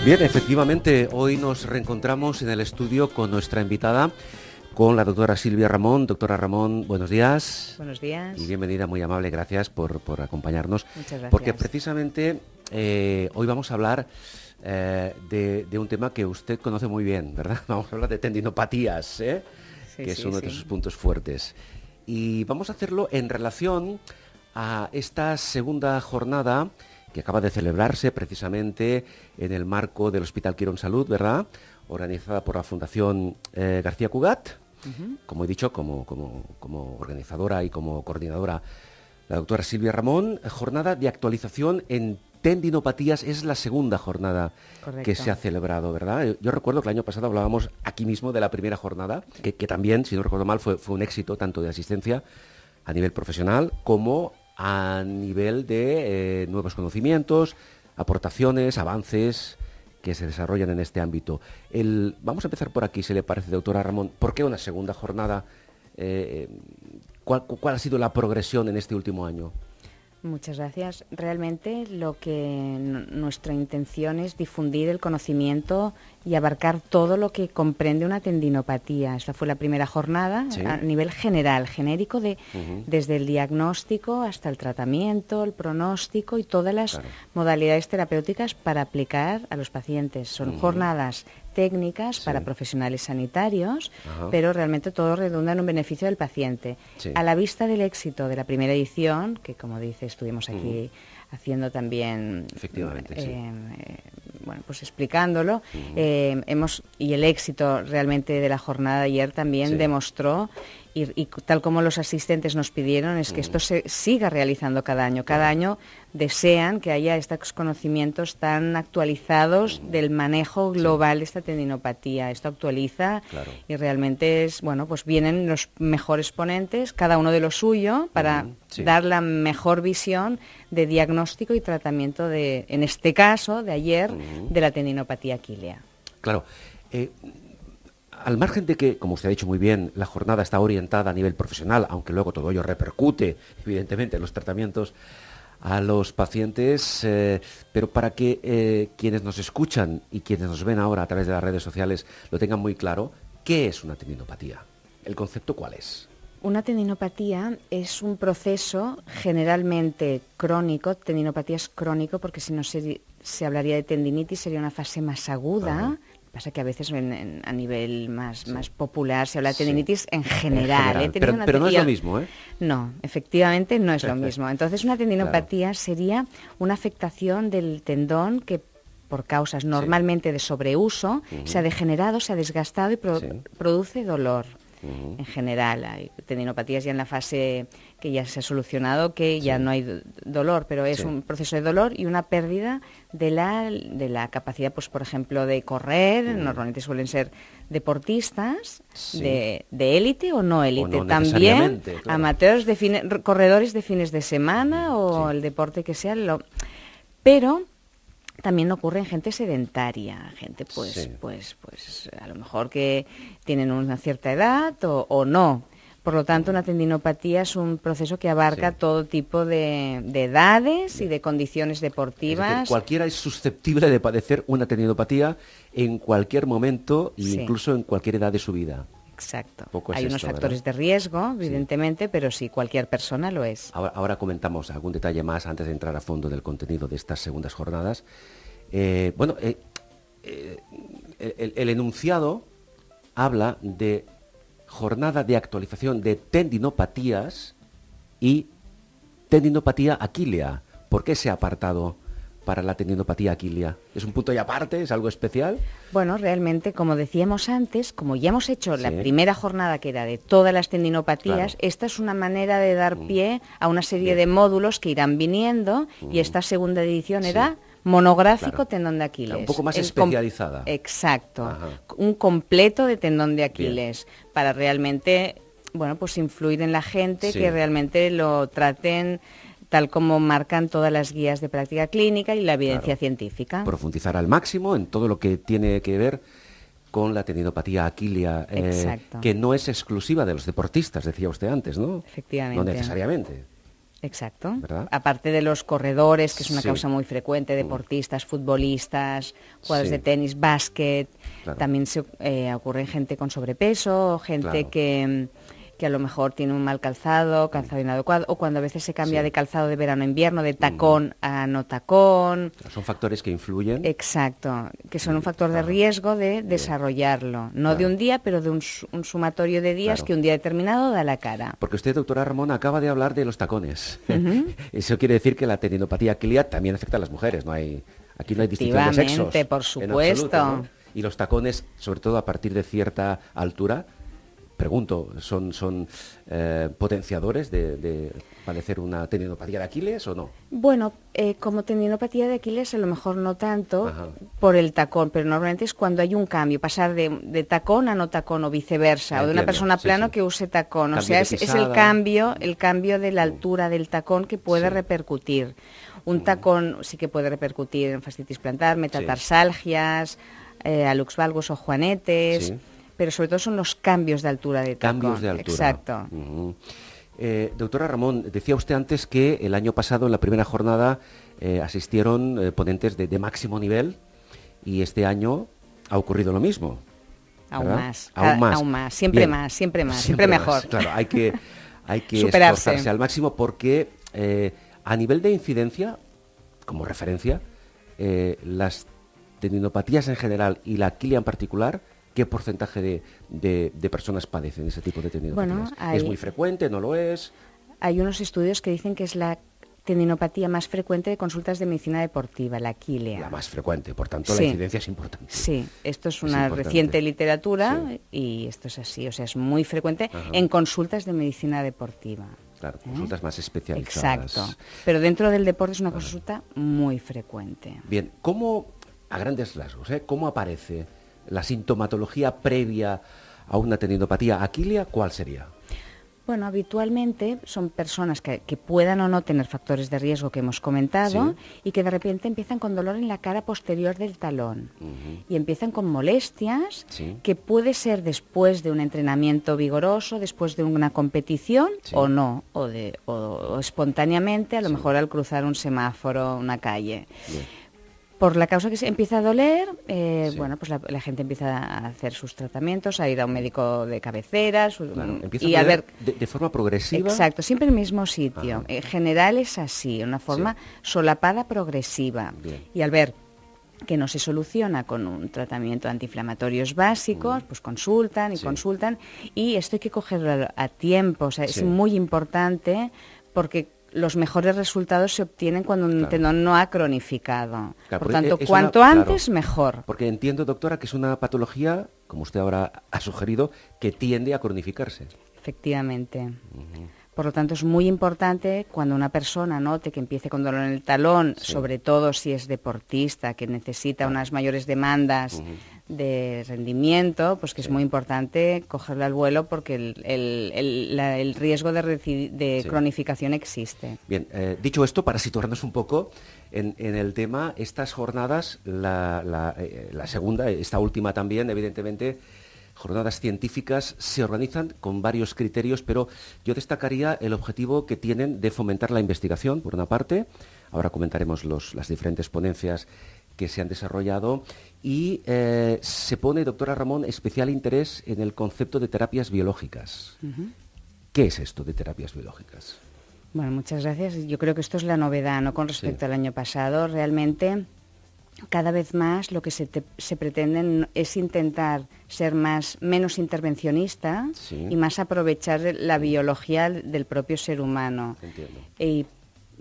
Bien, efectivamente, hoy nos reencontramos en el estudio con nuestra invitada, con la doctora Silvia Ramón. Doctora Ramón, buenos días. Buenos días. Y bienvenida, muy amable, gracias por acompañarnos. Muchas gracias. Porque precisamente hoy vamos a hablar de un tema que usted conoce muy bien, ¿verdad? Vamos a hablar de tendinopatías, Sí, que es uno de sus puntos fuertes. Y vamos a hacerlo en relación a esta segunda jornada que acaba de celebrarse precisamente en el marco del Hospital Quirón Salud, ¿verdad?, organizada por la Fundación García Cugat. Como he dicho, como organizadora y como coordinadora, la doctora Silvia Ramón. Jornada de actualización en tendinopatías, es la segunda jornada que se ha celebrado, ¿verdad? Yo recuerdo que el año pasado hablábamos aquí mismo de la primera jornada, que también, si no recuerdo mal, fue un éxito tanto de asistencia a nivel profesional como a nivel de nuevos conocimientos, aportaciones, avances que se desarrollan en este ámbito. Vamos a empezar por aquí, si le parece, doctora Ramón. ¿Por qué una segunda jornada? ¿Cuál ha sido la progresión en este último año? Muchas gracias. Realmente lo que nuestra intención es difundir el conocimiento y abarcar todo lo que comprende una tendinopatía. Esta fue la primera jornada, ¿sí?, a nivel general, genérico, desde el diagnóstico hasta el tratamiento, el pronóstico y todas las modalidades terapéuticas para aplicar a los pacientes. Son jornadas técnicas para profesionales sanitarios, pero realmente todo redunda en un beneficio del paciente. A la vista del éxito de la primera edición, que como dice, estuvimos aquí haciendo también, efectivamente, bueno, pues explicándolo, y el éxito realmente de la jornada de ayer también demostró, y tal como los asistentes nos pidieron, es que esto se siga realizando cada año. Cada año desean que haya estos conocimientos tan actualizados del manejo global de esta tendinopatía. Esto actualiza y realmente es, bueno, pues vienen los mejores ponentes, cada uno de lo suyo, para dar la mejor visión de diagnóstico y tratamiento de, en este caso, de ayer, de la tendinopatía aquilea. Claro. Al margen de que, como usted ha dicho muy bien, la jornada está orientada a nivel profesional, aunque luego todo ello repercute, evidentemente, en los tratamientos a los pacientes, pero para que quienes nos escuchan y quienes nos ven ahora a través de las redes sociales lo tengan muy claro, ¿qué es una tendinopatía? ¿El concepto cuál es? Una tendinopatía es un proceso generalmente crónico. Tendinopatía es crónico porque si no se hablaría de tendinitis, sería una fase más aguda. Pasa que a veces a nivel más popular se habla de tendinitis en general. Pero no es lo mismo, ¿eh? No, efectivamente no es lo mismo. Entonces una tendinopatía sería una afectación del tendón que por causas normalmente de sobreuso se ha degenerado, se ha desgastado y produce dolor. En general, hay tendinopatías ya en la fase que ya se ha solucionado, que ya no hay dolor, pero es un proceso de dolor y una pérdida de la capacidad, pues por ejemplo, de correr. Normalmente suelen ser deportistas de élite o no élite, también amateurs, corredores de fines de semana o el deporte que sea, pero también ocurre en gente sedentaria, gente pues a lo mejor que tienen una cierta edad o no. Por lo tanto, una tendinopatía es un proceso que abarca todo tipo de edades y de condiciones deportivas. Es decir, cualquiera es susceptible de padecer una tendinopatía en cualquier momento e incluso en cualquier edad de su vida. Exacto. Hay unos factores de riesgo, evidentemente, pero sí, cualquier persona lo es. Ahora comentamos algún detalle más antes de entrar a fondo del contenido de estas segundas jornadas. El enunciado habla de jornada de actualización de tendinopatías y tendinopatía aquilea. ¿Por qué ese apartado para la tendinopatía aquilea? ¿Es un punto y aparte? ¿Es algo especial? Bueno, realmente, como decíamos antes, como ya hemos hecho la primera jornada que era de todas las tendinopatías, esta es una manera de dar pie a una serie de módulos que irán viniendo y esta segunda edición era monográfico tendón de Aquiles. Un poco más especializada. Exacto. Un completo de tendón de Aquiles para realmente, bueno, pues influir en la gente, que realmente lo traten tal como marcan todas las guías de práctica clínica y la evidencia científica. Profundizar al máximo en todo lo que tiene que ver con la tendinopatía aquilea, que no es exclusiva de los deportistas, decía usted antes, ¿no? Efectivamente. No necesariamente. Exacto. ¿Verdad? Aparte de los corredores, que es una Sí. causa muy frecuente, deportistas, futbolistas, jugadores de tenis, básquet, Claro. también ocurre en gente con sobrepeso, gente Claro. que a lo mejor tiene un mal calzado inadecuado, o cuando a veces se cambia Sí. de calzado de verano a invierno, de tacón a no tacón. Son factores que influyen. Exacto, que son un factor de riesgo de desarrollarlo, no de un día, pero de un sumatorio de días Claro. que un día determinado da la cara. Porque usted, doctora Ramón, acaba de hablar de los tacones. Eso quiere decir que la tendinopatía aquilia también afecta a las mujeres. Aquí no hay distinción de sexos. Efectivamente, por en supuesto. absoluto, ¿no? Y los tacones, sobre todo a partir de cierta altura, pregunto, ¿son potenciadores de padecer una tendinopatía de Aquiles o no? Bueno, como tendinopatía de Aquiles a lo mejor no tanto Ajá. por el tacón, pero normalmente es cuando hay un cambio, pasar de tacón a no tacón o viceversa, o de una Entiendo, persona sí, plano sí. que use tacón. Cambio O sea, de es pisada. el cambio de la altura del tacón que puede Sí. repercutir. Un tacón sí que puede repercutir en fascitis plantar, metatarsalgias, alux valgus o juanetes, Sí. pero sobre todo son los cambios de altura de tacón. Cambios de altura. Exacto. Ujú. Doctora Ramón, decía usted antes que el año pasado, en la primera jornada, asistieron ponentes de máximo nivel y este año ha ocurrido lo mismo. Aún ¿verdad? más, Aún más. siempre Bien. más, siempre más, siempre mejor. Claro, hay que Superarse. esforzarse al máximo porque a nivel de incidencia, como referencia, las tendinopatías en general y la aquilia en particular, ¿qué porcentaje de personas padecen ese tipo de tendinopatías? Bueno, ¿Es muy frecuente? ¿No lo es? Hay unos estudios que dicen que es la tendinopatía más frecuente de consultas de medicina deportiva, la aquilia. La más frecuente, por tanto, la Sí. incidencia es importante. Sí, esto es Es una importante. reciente literatura Sí. y esto es así, o sea, es muy frecuente Ajá. en consultas de medicina deportiva. Claro, consultas más especializadas. Exacto, pero dentro del deporte es una consulta muy frecuente. Bien, ¿cómo, a grandes rasgos, cómo aparece la sintomatología previa a una tendinopatía aquilia? ¿Cuál sería? Bueno, habitualmente son personas que puedan o no tener factores de riesgo que hemos comentado y que de repente empiezan con dolor en la cara posterior del talón y empiezan con molestias Sí. que puede ser después de un entrenamiento vigoroso, después de una competición Sí. o no, o espontáneamente, a lo mejor al cruzar un semáforo, una calle. Bien. Por la causa que se empieza a doler, Sí. bueno, pues la gente empieza a hacer sus tratamientos, a ir a un médico de cabecera, Claro, empieza y a al doler ver de forma progresiva. exacto, siempre en el mismo sitio. Ajá. En general es así, una forma solapada progresiva. Bien. Y al ver que no se soluciona con un tratamiento antiinflamatorios básicos, pues consultan y Sí. consultan. Y esto hay que cogerlo a tiempo, o sea, Sí. es muy importante porque los mejores resultados se obtienen cuando un Claro. tendón no ha cronificado. Claro, Por porque tanto, es cuanto una- antes, claro. mejor. Porque entiendo, doctora, que es una patología, como usted ahora ha sugerido, que tiende a cronificarse. Efectivamente. Por lo tanto, es muy importante cuando una persona note que empiece con dolor en el talón, Sí. sobre todo si es deportista, que necesita unas mayores demandas de rendimiento, pues que es muy importante cogerlo al vuelo porque el riesgo de Sí. cronificación existe. Bien, dicho esto, para situarnos un poco en el tema, estas jornadas, la segunda, esta última también, evidentemente, jornadas científicas se organizan con varios criterios, pero yo destacaría el objetivo que tienen de fomentar la investigación, por una parte. Ahora comentaremos las diferentes ponencias que se han desarrollado y se pone, doctora Ramón, especial interés en el concepto de terapias biológicas. ¿Qué es esto de terapias biológicas? Bueno, muchas gracias. Yo creo que esto es la novedad, ¿no? Con respecto al año pasado. Realmente, cada vez más lo que se pretende es intentar ser menos intervencionista Sí. y más aprovechar la biología del propio ser humano. Entiendo.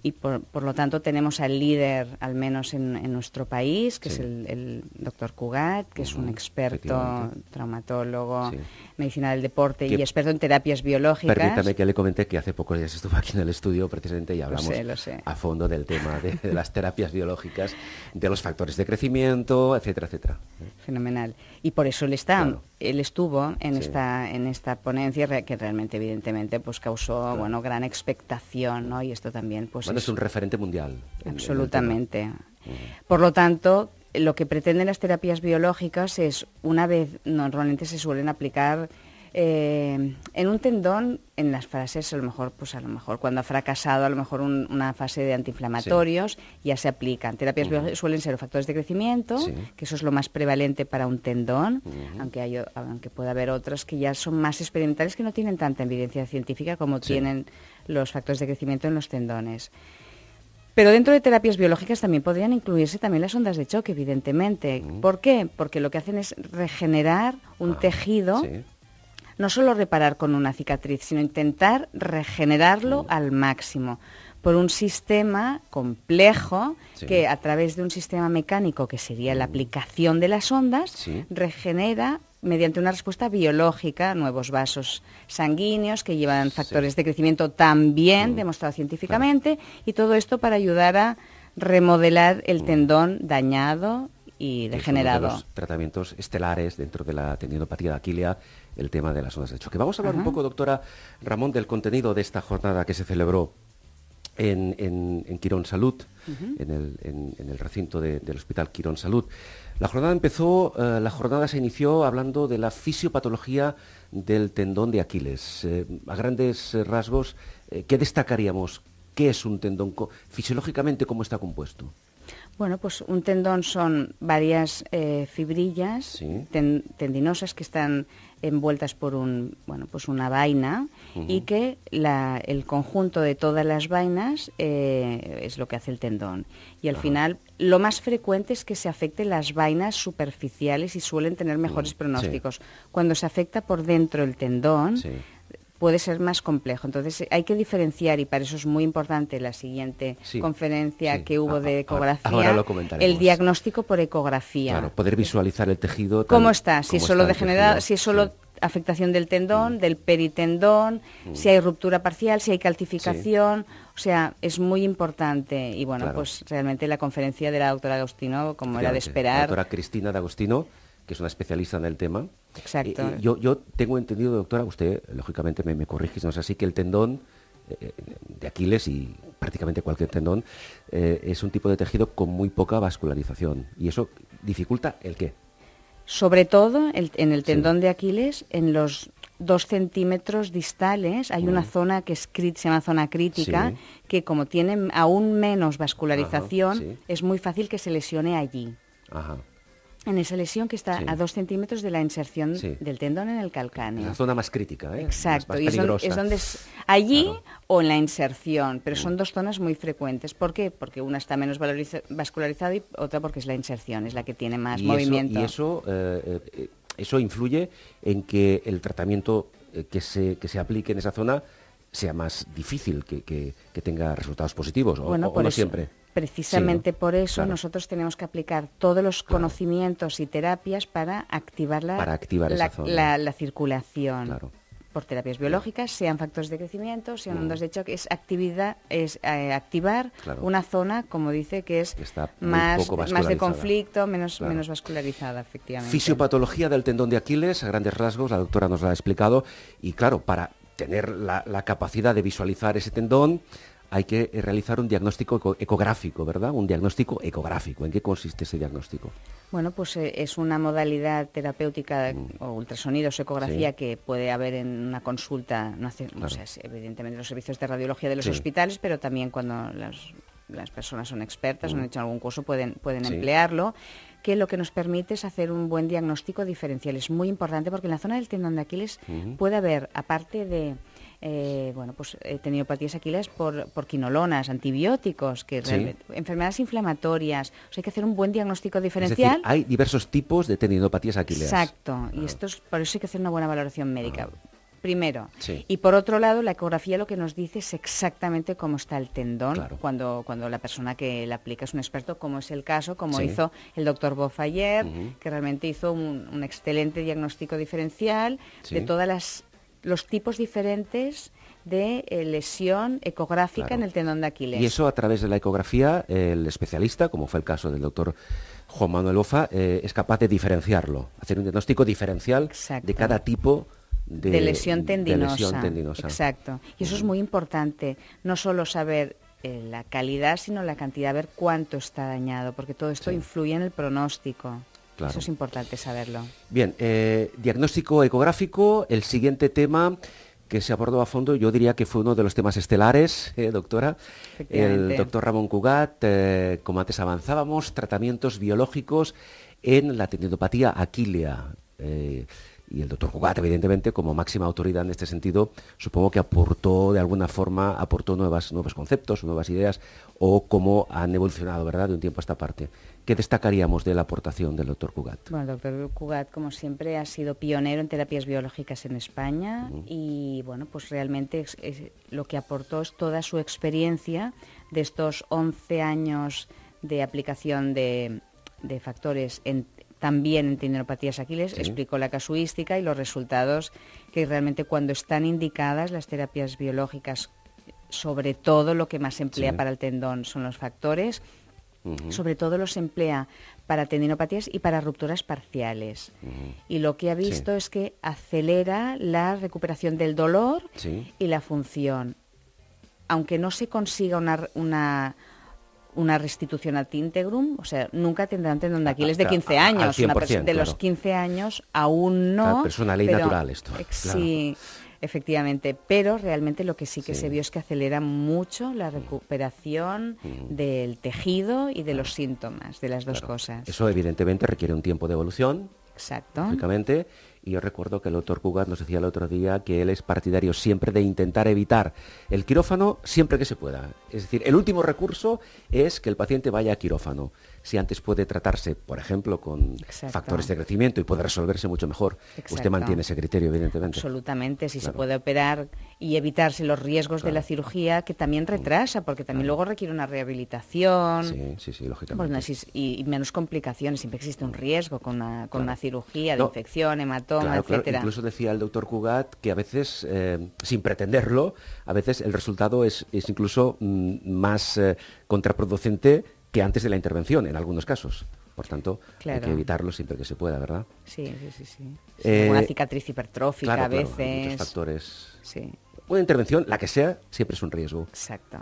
Y por lo tanto tenemos al líder, al menos en nuestro país, que Sí. es el doctor Cugat, que es un experto, efectivamente. traumatólogo, Sí. medicina del deporte Que- y experto en terapias biológicas. Permítame que le comenté que hace pocos días estuvo aquí en el estudio precisamente y hablamos Lo sé. a fondo del tema de las terapias biológicas, de los factores de crecimiento, etcétera, etcétera. Fenomenal. Y por eso Claro. él estuvo en Sí. esta ponencia que realmente, evidentemente, pues causó gran expectación, ¿no? Y esto también, pues Bueno, es un referente mundial. en el absolutamente. Por lo tanto, lo que pretenden las terapias biológicas es, normalmente se suelen aplicar En un tendón, en las fases, a lo mejor cuando ha fracasado, a lo mejor una fase de antiinflamatorios, ya se aplican. Terapias biológicas suelen ser factores de crecimiento, que eso es lo más prevalente para un tendón, aunque pueda haber otras que ya son más experimentales, que no tienen tanta evidencia científica como tienen los factores de crecimiento en los tendones. Pero dentro de terapias biológicas también podrían incluirse también las ondas de choque, evidentemente. ¿Por qué? Porque lo que hacen es regenerar un tejido, no solo reparar con una cicatriz, sino intentar regenerarlo al máximo por un sistema complejo que a través de un sistema mecánico, que sería la aplicación de las ondas, regenera mediante una respuesta biológica nuevos vasos sanguíneos que llevan factores de crecimiento también demostrado científicamente, y todo esto para ayudar a remodelar el tendón dañado y degenerado. Es uno de los tratamientos estelares dentro de la tendinopatía de Aquilea, el tema de las ondas de choque. Vamos a hablar un poco, doctora Ramón, del contenido de esta jornada que se celebró en Quirón Salud, en el recinto del Hospital Quirón Salud. La jornada se inició hablando de la fisiopatología del tendón de Aquiles. A grandes rasgos, ¿qué destacaríamos? ¿Qué es un tendón? Fisiológicamente, ¿cómo está compuesto? Bueno, pues un tendón son varias fibrillas tendinosas que están envueltas por una vaina, y que el conjunto de todas las vainas es lo que hace el tendón. Y al final lo más frecuente es que se afecten las vainas superficiales y suelen tener mejores pronósticos. Cuando se afecta por dentro el tendón, puede ser más complejo. Entonces hay que diferenciar, y para eso es muy importante la siguiente conferencia que hubo de ecografía, ahora lo el diagnóstico por ecografía. Claro, poder visualizar el tejido. ¿Cómo está? Si es solo degenerado, si es solo afectación del tendón, del peritendón, si hay ruptura parcial, si hay calcificación. O sea, es muy importante. Y bueno, pues realmente la conferencia de la doctora Agostino, como era de esperar. La doctora Cristina D'Agostino, que es una especialista en el tema. Exacto. Yo tengo entendido, doctora, usted lógicamente me corrige, no es así, que el tendón de Aquiles, y prácticamente cualquier tendón, es un tipo de tejido con muy poca vascularización. ¿Y eso dificulta el qué? Sobre todo en el tendón de Aquiles, en los 2 centímetros distales, hay una zona que se llama zona crítica, que como tiene aún menos vascularización, es muy fácil que se lesione allí. En esa lesión que está a 2 centímetros de la inserción del tendón en el calcáneo. La zona más crítica, ¿eh? Exacto, más y es donde allí o en la inserción, pero son 2 zonas muy frecuentes. ¿Por qué? Porque una está menos vascularizada y otra porque es la inserción, es la que tiene más movimiento. Eso influye en que el tratamiento que se aplique en esa zona sea más difícil, que tenga resultados positivos, o no siempre. Precisamente por eso nosotros tenemos que aplicar todos los conocimientos y terapias para activar la circulación. Por terapias biológicas, sean factores de crecimiento, sean ondas de choque, es activar una zona, como dice, que está más de conflicto, menos vascularizada, efectivamente. Fisiopatología del tendón de Aquiles, a grandes rasgos, la doctora nos la ha explicado, y claro, para tener la capacidad de visualizar ese tendón, hay que realizar un diagnóstico ecográfico, ¿verdad? Un diagnóstico ecográfico. ¿En qué consiste ese diagnóstico? Bueno, pues es una modalidad terapéutica o ultrasonidos, ecografía, que puede haber en una consulta, evidentemente los servicios de radiología de los hospitales, pero también cuando las personas son expertas o han hecho algún curso pueden emplearlo, que lo que nos permite es hacer un buen diagnóstico diferencial. Es muy importante porque en la zona del tendón de Aquiles puede haber, aparte de tendinopatías aquileas por quinolonas, antibióticos, enfermedades inflamatorias. O sea, hay que hacer un buen diagnóstico diferencial. Es decir, hay diversos tipos de tendinopatías aquileas. Exacto, y por eso hay que hacer una buena valoración médica. Primero. Y por otro lado, la ecografía lo que nos dice es exactamente cómo está el tendón cuando la persona que la aplica es un experto, como es el caso, como hizo el doctor Beaufayer, que realmente hizo un excelente diagnóstico diferencial de todas los tipos diferentes de lesión ecográfica en el tendón de Aquiles. Y eso, a través de la ecografía, el especialista, como fue el caso del doctor Juan Manuel Ofa, es capaz de diferenciarlo, hacer un diagnóstico diferencial de cada tipo de lesión tendinosa. Exacto. Y eso es muy importante, no solo saber la calidad, sino la cantidad, ver cuánto está dañado, porque todo esto influye en el pronóstico. Claro. Eso es importante saberlo. Bien, diagnóstico ecográfico, el siguiente tema que se abordó a fondo, yo diría que fue uno de los temas estelares, doctora. El doctor Ramón Cugat, como antes avanzábamos, tratamientos biológicos en la tendinopatía aquilea. Y el doctor Cugat, evidentemente, como máxima autoridad en este sentido, supongo que aportó de alguna forma, nuevos conceptos, nuevas ideas, o cómo han evolucionado, ¿verdad?, de un tiempo a esta parte. ¿Qué destacaríamos de la aportación del doctor Cugat? Bueno, el doctor Cugat, como siempre, ha sido pionero en terapias biológicas en España y, bueno, pues realmente lo que aportó es toda su experiencia de estos 11 años de aplicación de factores también en tendinopatías aquiles, explicó la casuística y los resultados que realmente cuando están indicadas las terapias biológicas, sobre todo lo que más se emplea para el tendón son los factores, sobre todo los emplea para tendinopatías y para rupturas parciales. Y lo que ha visto es que acelera la recuperación del dolor y la función. Aunque no se consiga una restitución ad integrum, o sea, nunca tendrán tendón de Aquiles de 15 años. Una persona de los 15 años aún no. Claro, pero es una ley natural esto. Sí, efectivamente, pero realmente lo que sí que se vio es que acelera mucho la recuperación del tejido y de los síntomas, de las dos cosas. Eso evidentemente requiere un tiempo de evolución. Exacto. Lógicamente, y yo recuerdo que el doctor Cugat nos decía el otro día que él es partidario siempre de intentar evitar el quirófano siempre que se pueda. Es decir, el último recurso es que el paciente vaya a quirófano. Si antes puede tratarse, por ejemplo, con factores de crecimiento y puede resolverse mucho mejor, usted mantiene ese criterio, evidentemente. Absolutamente, si se puede operar y evitarse los riesgos de la cirugía, que también retrasa, porque también luego requiere una rehabilitación. Sí, lógicamente. Bueno, y menos complicaciones, siempre existe un riesgo con una cirugía de infección, hematoma, etcétera. Incluso decía el doctor Cugat que a veces, sin pretenderlo, a veces el resultado es incluso más contraproducente que antes de la intervención, en algunos casos. Por tanto, hay que evitarlo siempre que se pueda, ¿verdad? Sí. Una cicatriz hipertrófica a veces. Hay muchos factores. Sí. Una intervención, la que sea, siempre es un riesgo. Exacto.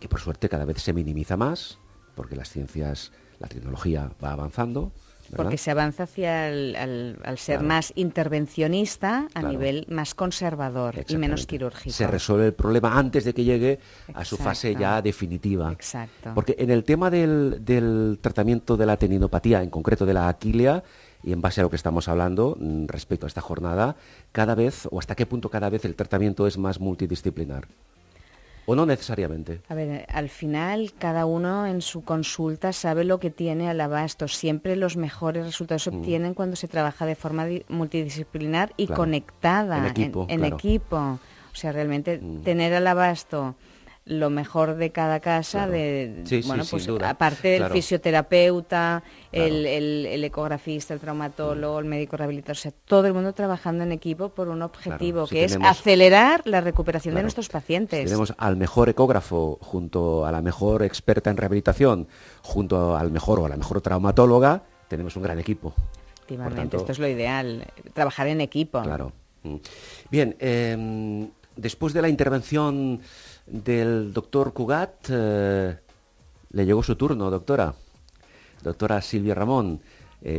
Que por suerte cada vez se minimiza más, porque las ciencias, la tecnología va avanzando, ¿verdad? Porque se avanza hacia al ser más intervencionista a nivel más conservador y menos quirúrgico. Se resuelve el problema antes de que llegue a su fase ya definitiva. Exacto. Porque en el tema del tratamiento de la tendinopatía, en concreto de la aquilea, y en base a lo que estamos hablando respecto a esta jornada, cada vez, o hasta qué punto cada vez el tratamiento es más multidisciplinar. ¿O no necesariamente? A ver, al final cada uno en su consulta sabe lo que tiene al abasto. Siempre los mejores resultados se obtienen cuando se trabaja de forma multidisciplinar y conectada, en equipo. O sea, realmente tener al abasto lo mejor de cada casa, aparte del fisioterapeuta, el ecografista, el traumatólogo, el médico rehabilitador, o sea, todo el mundo trabajando en equipo por un objetivo, que es acelerar la recuperación de nuestros pacientes. Si tenemos al mejor ecógrafo junto a la mejor experta en rehabilitación, junto al mejor o a la mejor traumatóloga, tenemos un gran equipo. Efectivamente, tanto, esto es lo ideal, trabajar en equipo. Claro. Bien, después de la intervención del doctor Cugat, le llegó su turno, doctora Silvia Ramón,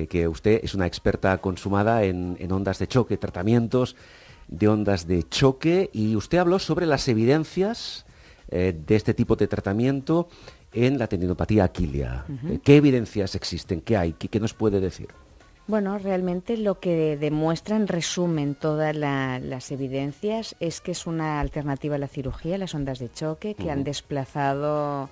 que usted es una experta consumada en ondas de choque, tratamientos de ondas de choque, y usted habló sobre las evidencias de este tipo de tratamiento en la tendinopatía aquilea. ¿Qué evidencias existen? ¿Qué hay? ¿Qué nos puede decir? Bueno, realmente lo que demuestra en resumen todas las evidencias es que es una alternativa a la cirugía, las ondas de choque, que han desplazado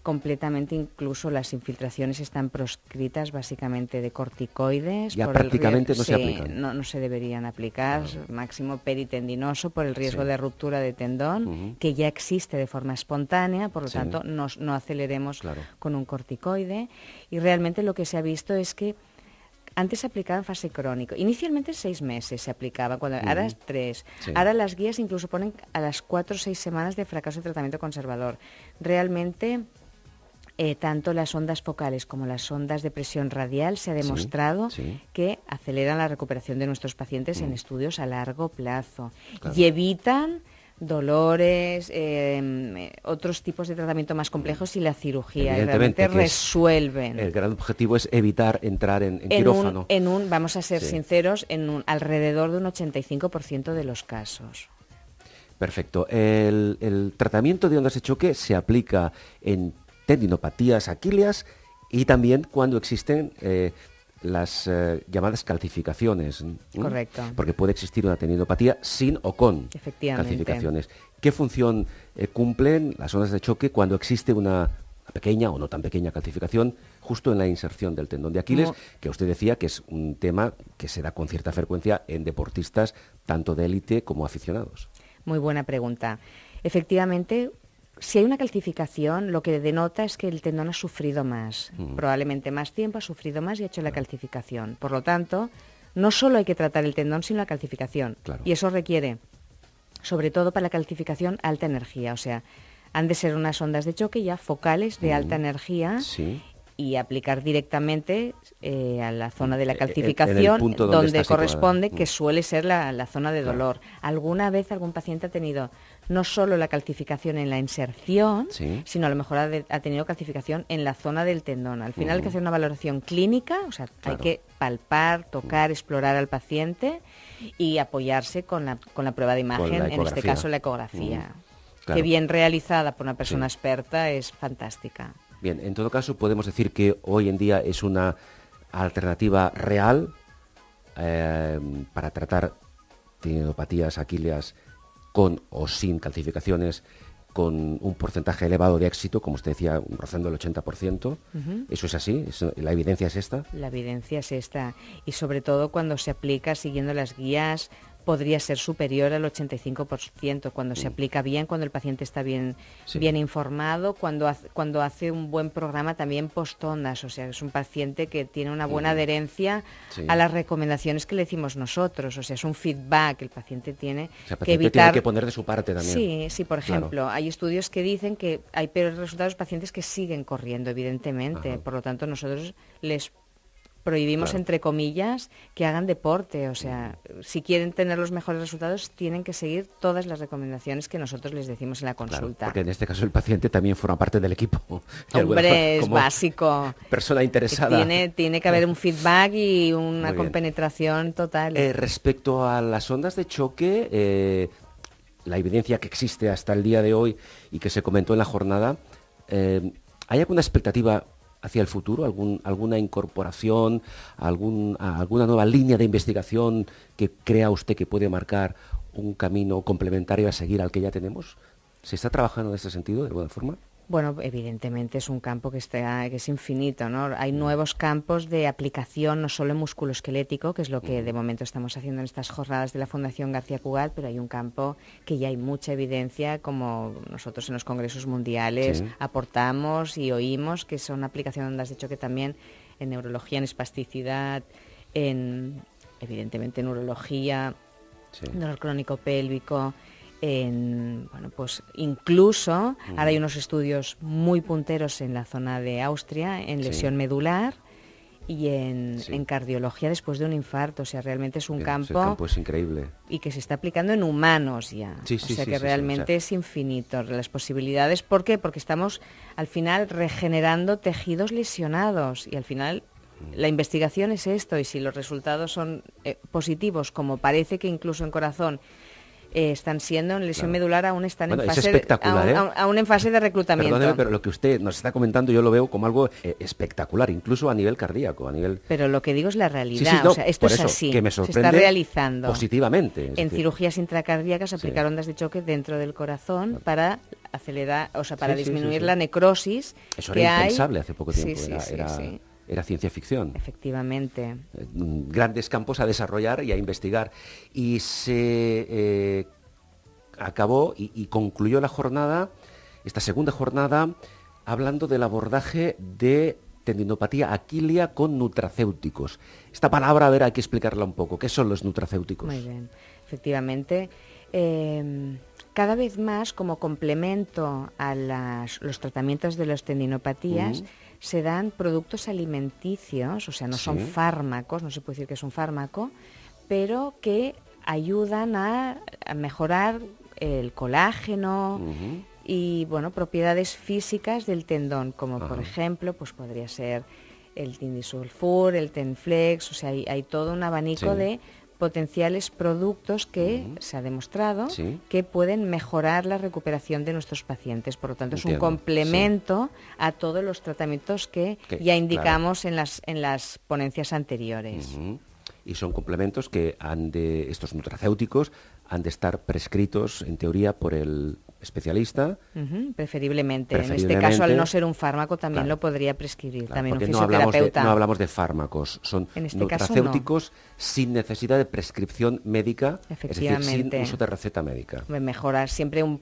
completamente, incluso las infiltraciones están proscritas básicamente de corticoides. Ya prácticamente no se aplican. No se deberían aplicar, máximo peritendinoso por el riesgo de ruptura de tendón, que ya existe de forma espontánea, por lo tanto no aceleremos con un corticoide. Y realmente lo que se ha visto es que antes se aplicaba en fase crónica. Inicialmente 6 meses se aplicaba, ahora es 3. Ahora las guías incluso ponen a las 4 o 6 semanas de fracaso de tratamiento conservador. Realmente, tanto las ondas focales como las ondas de presión radial se ha demostrado que aceleran la recuperación de nuestros pacientes en estudios a largo plazo y evitan dolores, otros tipos de tratamiento más complejos y la cirugía. Realmente resuelven. El gran objetivo es evitar entrar en quirófano. Vamos a ser sinceros, alrededor de un 85% de los casos. Perfecto. El tratamiento de ondas de choque se aplica en tendinopatías aquíleas y también cuando existen las llamadas calcificaciones. Correcto. Porque puede existir una tendinopatía sin o con calcificaciones. ¿Qué función cumplen las ondas de choque cuando existe una pequeña o no tan pequeña calcificación justo en la inserción del tendón de Aquiles, que usted decía que es un tema que se da con cierta frecuencia en deportistas tanto de élite como aficionados? Muy buena pregunta. Efectivamente, si hay una calcificación, lo que denota es que el tendón ha sufrido más, probablemente más tiempo, ha sufrido más y ha hecho la calcificación. Por lo tanto, no solo hay que tratar el tendón, sino la calcificación. Claro. Y eso requiere, sobre todo para la calcificación, alta energía. O sea, han de ser unas ondas de choque ya focales de alta energía y aplicar directamente a la zona de la calcificación donde corresponde, que suele ser la zona de dolor. Alguna vez algún paciente ha tenido no solo la calcificación en la inserción, sino a lo mejor ha tenido calcificación en la zona del tendón. Al final hay que hacer una valoración clínica, o sea, hay que palpar, tocar, explorar al paciente y apoyarse con la prueba de imagen, en este caso la ecografía, que bien realizada por una persona experta es fantástica. Bien, en todo caso podemos decir que hoy en día es una alternativa real para tratar tendinopatías aquíleas con o sin calcificaciones, con un porcentaje elevado de éxito, como usted decía, rozando el 80%. ¿Eso es así? ¿La evidencia es esta? La evidencia es esta. Y sobre todo cuando se aplica siguiendo las guías, podría ser superior al 85% cuando se aplica bien, cuando el paciente está bien informado, cuando hace un buen programa también postondas, o sea, es un paciente que tiene una buena adherencia a las recomendaciones que le decimos nosotros, o sea, es un feedback, el paciente tiene que evitar... tiene que poner de su parte también. Sí, por ejemplo, hay estudios que dicen que hay peores resultados pacientes que siguen corriendo, evidentemente, por lo tanto nosotros les prohibimos, entre comillas, que hagan deporte. O sea, si quieren tener los mejores resultados, tienen que seguir todas las recomendaciones que nosotros les decimos en la consulta. Claro, porque en este caso el paciente también forma parte del equipo. Hombre, es básico. Persona interesada. Tiene que haber un feedback y una compenetración total. Respecto a las ondas de choque, la evidencia que existe hasta el día de hoy y que se comentó en la jornada, ¿hay alguna expectativa hacia el futuro, alguna incorporación, alguna nueva línea de investigación que crea usted que puede marcar un camino complementario a seguir al que ya tenemos? ¿Se está trabajando en ese sentido de alguna forma? Bueno, evidentemente es un campo que es infinito, ¿no? Hay nuevos campos de aplicación, no solo en musculoesquelético, que es lo que de momento estamos haciendo en estas jornadas de la Fundación García Cugat, pero hay un campo que ya hay mucha evidencia, como nosotros en los congresos mundiales aportamos y oímos, que son aplicación de ondas de choque también en neurología, en espasticidad, evidentemente en urología, dolor crónico pélvico, pues incluso ahora hay unos estudios muy punteros en la zona de Austria en lesión medular y en cardiología después de un infarto. O sea, realmente es un campo es increíble y que se está aplicando en humanos ya. Realmente es infinito las posibilidades. ¿Por qué? Porque estamos al final regenerando tejidos lesionados y al final la investigación es esto, y si los resultados son positivos, como parece que incluso en corazón están siendo, en lesión medular aún están en fase aún en fase de reclutamiento. Perdóneme, pero lo que usted nos está comentando yo lo veo como algo espectacular, incluso a nivel cardíaco, Pero lo que digo es la realidad, o sea, esto es así, que me se está realizando positivamente. En cirugías intracardíacas aplicar ondas de choque dentro del corazón para acelerar, o sea, para disminuir la necrosis. Eso era impensable hace poco tiempo, era ciencia ficción. Efectivamente. Grandes campos a desarrollar y a investigar. Y se acabó y concluyó la jornada, esta segunda jornada, hablando del abordaje de tendinopatía aquilea con nutracéuticos. Esta palabra, a ver, hay que explicarla un poco. ¿Qué son los nutracéuticos? Muy bien, efectivamente. Cada vez más, como complemento a los tratamientos de las tendinopatías, se dan productos alimenticios, o sea, no son fármacos, no se puede decir que es un fármaco, pero que ayudan a mejorar el colágeno y, bueno, propiedades físicas del tendón, como por ejemplo, pues podría ser el Tindisulfur, el Tenflex, o sea, hay todo un abanico de potenciales productos que se ha demostrado que pueden mejorar la recuperación de nuestros pacientes. Por lo tanto, es un complemento a todos los tratamientos que ya indicamos en las ponencias anteriores. Y son complementos que estos nutracéuticos han de estar prescritos, en teoría, por el especialista. Preferiblemente. En este caso, al no ser un fármaco, también lo podría prescribir también un fisioterapeuta. No hablamos de fármacos, son nutracéuticos sin necesidad de prescripción médica, es decir, sin uso de receta médica. Mejorar siempre un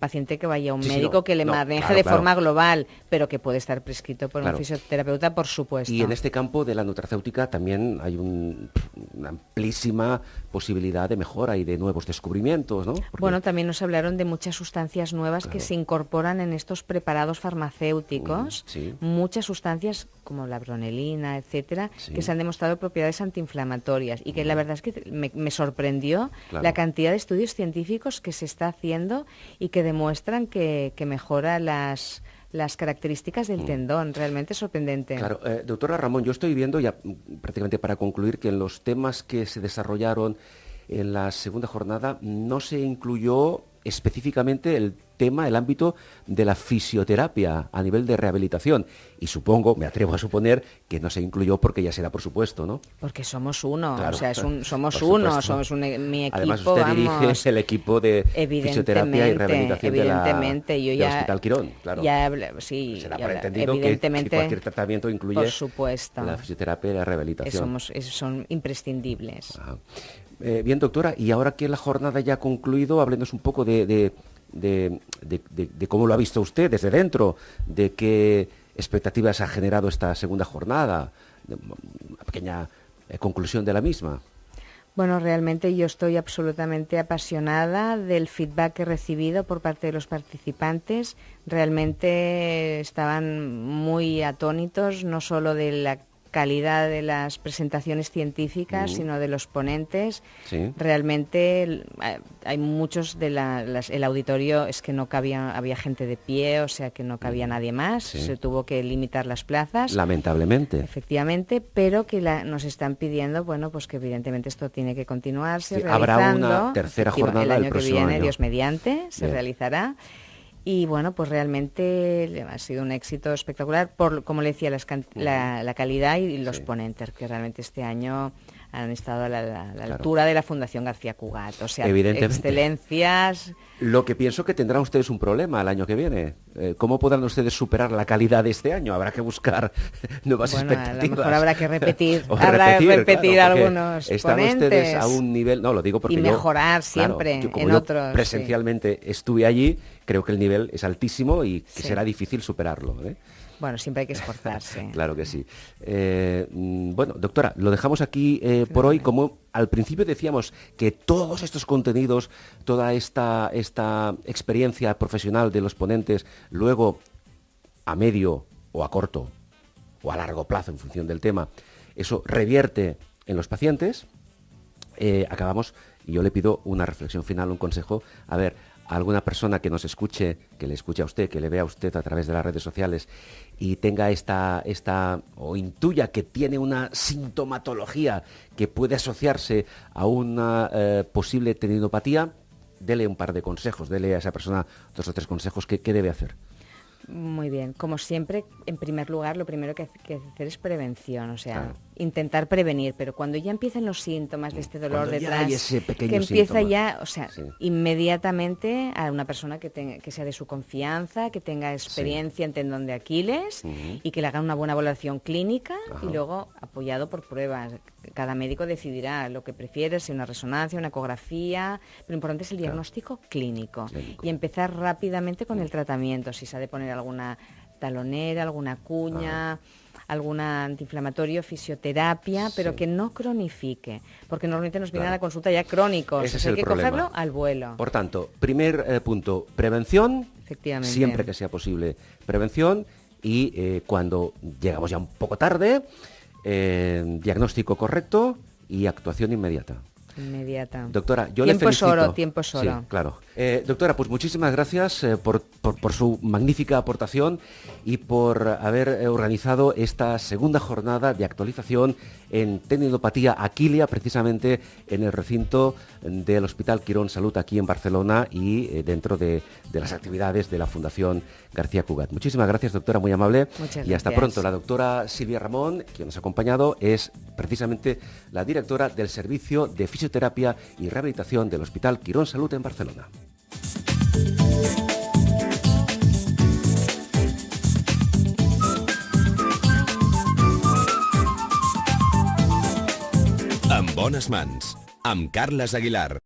paciente que vaya a un médico que le maneje de forma global, pero que puede estar prescrito por un fisioterapeuta, por supuesto. Y en este campo de la nutracéutica también hay una amplísima posibilidad de mejora y de nuevos descubrimientos, ¿no? Bueno, también nos hablaron de muchas sustancias nuevas que se incorporan en estos preparados farmacéuticos, muchas sustancias como la bronelina, etcétera, que se han demostrado propiedades antiinflamatorias y que la verdad es que me sorprendió la cantidad de estudios científicos que se está haciendo y que demuestran que mejora las características del tendón, realmente sorprendente. Claro, doctora Ramón, yo estoy viendo ya prácticamente para concluir que en los temas que se desarrollaron en la segunda jornada no se incluyó específicamente el ámbito de la fisioterapia a nivel de rehabilitación. Y supongo, me atrevo a suponer, que no se incluyó porque ya será por supuesto, ¿no? Porque somos uno, claro, o sea, somos uno, somos mi equipo. Además, usted dirige el equipo de fisioterapia y rehabilitación del Hospital Quirón, claro. Será por entendido que cualquier tratamiento incluye por supuesto, la fisioterapia y la rehabilitación. Son imprescindibles. Bien, doctora, y ahora que la jornada ya ha concluido, háblenos un poco de cómo lo ha visto usted desde dentro, de qué expectativas ha generado esta segunda jornada, una pequeña conclusión de la misma. Bueno, realmente yo estoy absolutamente apasionada del feedback que he recibido por parte de los participantes. Realmente estaban muy atónitos, no solo de la calidad de las presentaciones científicas, sino de los ponentes. Realmente hay muchos el auditorio es que no cabía, había gente de pie, o sea que no cabía nadie más, se tuvo que limitar las plazas. Lamentablemente. Efectivamente, pero que nos están pidiendo, bueno, pues que evidentemente esto tiene que continuarse realizando. Habrá una tercera jornada el año que viene, año. Dios mediante, se realizará. Y bueno, pues realmente ha sido un éxito espectacular por, como le decía, la calidad y los ponentes, que realmente este año han estado a la altura de la Fundación García Cugat. O sea, excelencias. Lo que pienso que tendrán ustedes un problema el año que viene. ¿Cómo podrán ustedes superar la calidad de este año? Habrá que buscar nuevas expectativas. A lo mejor habrá que repetir, claro, algunos están ponentes. Ustedes a un nivel, no, lo digo porque y mejorar siempre en otros. Presencialmente estuve allí, creo que el nivel es altísimo y que será difícil superarlo, ¿eh? Bueno, siempre hay que esforzarse. Claro que sí. Bueno, doctora, lo dejamos aquí por hoy. Como al principio decíamos que todos estos contenidos, toda esta experiencia profesional de los ponentes, luego a medio o a corto o a largo plazo, en función del tema, eso revierte en los pacientes. Acabamos, y yo le pido una reflexión final, un consejo. A ver, a alguna persona que nos escuche, que le escuche a usted, que le vea a usted a través de las redes sociales y tenga esta o intuya que tiene una sintomatología que puede asociarse a una posible tendinopatía, dele un par de consejos, dele a esa persona 2 o 3 consejos. ¿Qué debe hacer? Muy bien, como siempre, en primer lugar, lo primero que hay que hacer es prevención, o sea, intentar prevenir, pero cuando ya empiezan los síntomas de este dolor detrás, que empieza ya, o sea, inmediatamente a una persona que sea de su confianza, que tenga experiencia en tendón de Aquiles y que le haga una buena evaluación clínica y luego apoyado por pruebas. Cada médico decidirá lo que prefiere, si una resonancia, una ecografía, pero lo importante es el diagnóstico clínico y empezar rápidamente con el tratamiento, si se ha de poner alguna talonera, alguna cuña, algún antiinflamatorio, fisioterapia, pero que no cronifique, porque normalmente nos vienen a la consulta ya crónicos, Ese es hay el que problema. cogerlo al vuelo. Por tanto, primer punto, prevención, efectivamente, siempre que sea posible, prevención, y cuando llegamos ya un poco tarde, diagnóstico correcto y actuación inmediata. inmediata. Doctora, yo le felicito. Tiempo es oro. Sí, claro. Doctora, pues muchísimas gracias por su magnífica aportación y por haber organizado esta segunda jornada de actualización en tendinopatía aquilea, precisamente en el recinto del Hospital Quirón Salud aquí en Barcelona y dentro de las actividades de la Fundación García Cugat. Muchísimas gracias, doctora, muy amable. Muchas y hasta gracias. pronto. La doctora Silvia Ramón, quien nos ha acompañado, es precisamente la directora del Servicio de Fisioterapia y Rehabilitación del Hospital Quirón Salud en Barcelona. En bones mans, amb Carles Aguilar.